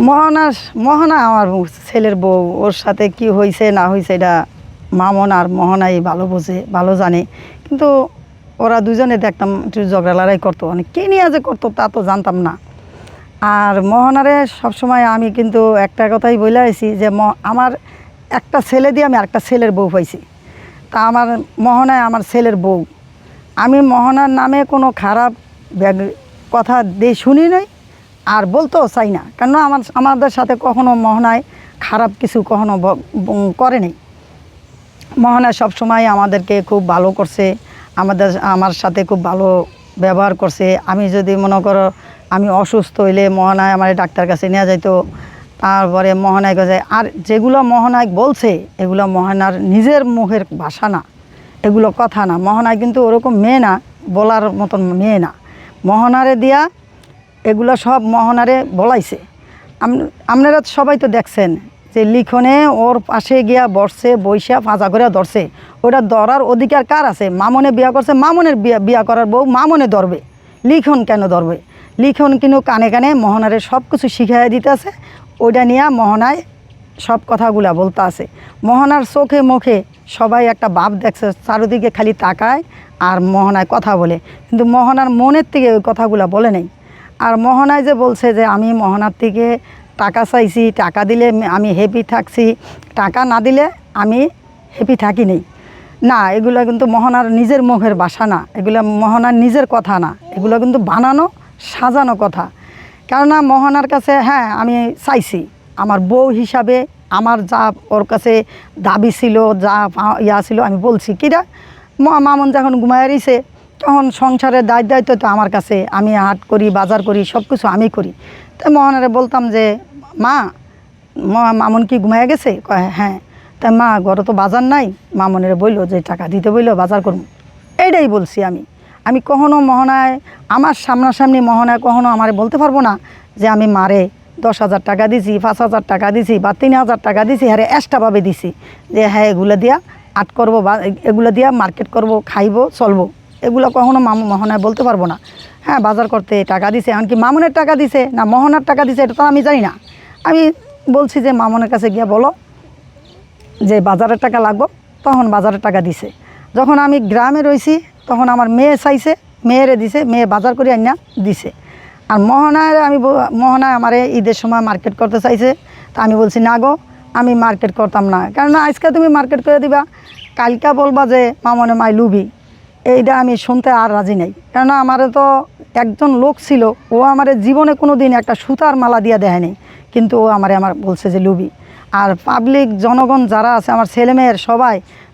মোহনা মোহনা আমার ছেলের বউ, ওর সাথে কি হয়েছে না হয়েছে এটা মামন আর মোহনাই ভালো বোঝে, ভালো জানে। কিন্তু ওরা দুজনে দেখতাম একটু ঝগড়া লড়াই করতো, অনেক কে নিয়ে যে করতো তা তো জানতাম না। আর মোহনারে সবসময় আমি কিন্তু একটা কথাই বলে আছি যে আমার একটা ছেলে দিয়ে আমি আরেকটা ছেলের বউ পাইছি, তা আমার মোহনায় আমার ছেলের বউ। আমি মোহনার নামে কোনো খারাপ কথা দিয়ে শুনি নাই, আর বলতেও চাই না, কেন আমাদের সাথে কখনো মোহনায় খারাপ কিছু কখনো করে নেই। মোহনায় সবসময় আমাদেরকে খুব ভালো করছে, আমার সাথে খুব ভালো ব্যবহার করছে। আমি যদি মনে করো আমি অসুস্থ হইলে মোহনায় আমার ডাক্তার কাছে নিয়ে যাইতো। তারপরে মোহনায় যায়, আর যেগুলো মোহনায় বলছে এগুলো মোহনার নিজের মুখের ভাষা না, এগুলো কথা না। মোহনায় কিন্তু ওরকম মেয়ে না, বলার মতন মেয়ে না। মোহনারে দিয়া এগুলো সব মোহনারে বলাইছে। আপনারা সবাই তো দেখছেন যে লিখনে ওর পাশে গিয়া বসছে, বৈশা ফাঁজা করে ধরছে। ওটা ধরার অধিকার কার আছে? মামনে বিয়া করছে, মামনের বিয়া করার বউ মামনে ধরবে, লিখন কেন ধরবে? লিখন কিন্তু কানে কানে মোহনারে সব কিছু শিখাই দিতে আছে। ওইটা নিয়ে মোহনায় সব কথাগুলা বলতে আছে। মোহনার চোখে মুখে সবাই একটা ভাব দেখছে, চারিদিকে খালি তাকায় আর মোহনায় কথা বলে, কিন্তু মোহনার মনের থেকে ওই কথাগুলা বলে নেই। আর মোহনায় যে বলছে যে আমি মোহনার থেকে টাকা চাইছি, টাকা দিলে আমি হ্যাপি থাকছি, টাকা না দিলে আমি হ্যাপি থাকি নেই, না, এগুলো কিন্তু মোহনার নিজের মুখের ভাষা না, এগুলো মোহনার নিজের কথা না, এগুলো কিন্তু বানানো সাজানো কথা। কেননা মোহনার কাছে হ্যাঁ আমি চাইছি আমার বউ হিসাবে, আমার যা ওর কাছে দাবি ছিল, যা ইয়া ছিল আমি বলছি কিরা। মামুন যখন ঘুমায় রইছে তখন সংসারের দায়িত্ব তো আমার কাছে, আমি হাট করি, বাজার করি, সব কিছু আমি করি। তো মোহনারে বলতাম যে মা, মামুন কি ঘুমায় গেছে? কয় হ্যাঁ। তাই মা ঘরে তো বাজার নাই, মামুনের বললো যে টাকা দিতে বললো বাজার করবো, এইটাই বলছি আমি কখনো মোহনায় আমার সামনাসামনি মোহনায় কখনো আমার বলতে পারবো না যে আমি মারে 10,000 টাকা দিছি, 5,000 টাকা দিছি বা 3,000 টাকা দিছি, হ্যাঁ এক্সট্রাভাবে দিছি যে হ্যাঁ এগুলো দিয়া আট করবো বা এগুলো দিয়া মার্কেট করবো, খাইবো, চলবো, এগুলো কখনো মোহনায় বলতে পারবো না। হ্যাঁ বাজার করতে টাকা দিছে, এমনকি মামুনের টাকা দিছে না মোহনার টাকা দিছে এটা তো আমি জানি না। আমি বলছি যে মামুনের কাছে গিয়া বলো যে বাজারের টাকা লাগবো, তখন বাজারের টাকা দিছে। যখন আমি গ্রামে রয়েছি তখন আমার মেয়ে চাইছে, মেয়েরে দিছে, মেয়ে বাজার করে আনিয়া দিছে। আর মোহনায় আমার ঈদের সময় মার্কেট করতে চাইছে, তা আমি বলছি না গো, আমি মার্কেট করতাম না, কেননা আজকে তুমি মার্কেট করে দিবা, কালকা বলবা যে মামনে মাই লুবি, এইটা আমি শুনতে আর রাজি নাই। কেননা আমারও তো একজন লোক ছিল, ও আমার জীবনে কোনো দিন একটা সুতার মালা দিয়া দেয় নাই, কিন্তু ও আমার বলছে যে লুবি। আর পাবলিক জনগণ যারা আছে আমার ছেলেমেয়ের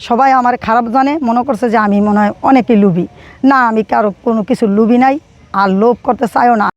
সবাই আমার খারাপ জানে, মনে করছে যে আমি মনে হয় অনেকই লুবি। না, আমি কারো কোনো কিছু লুবি নাই, আর লোভ করতে চাইও না।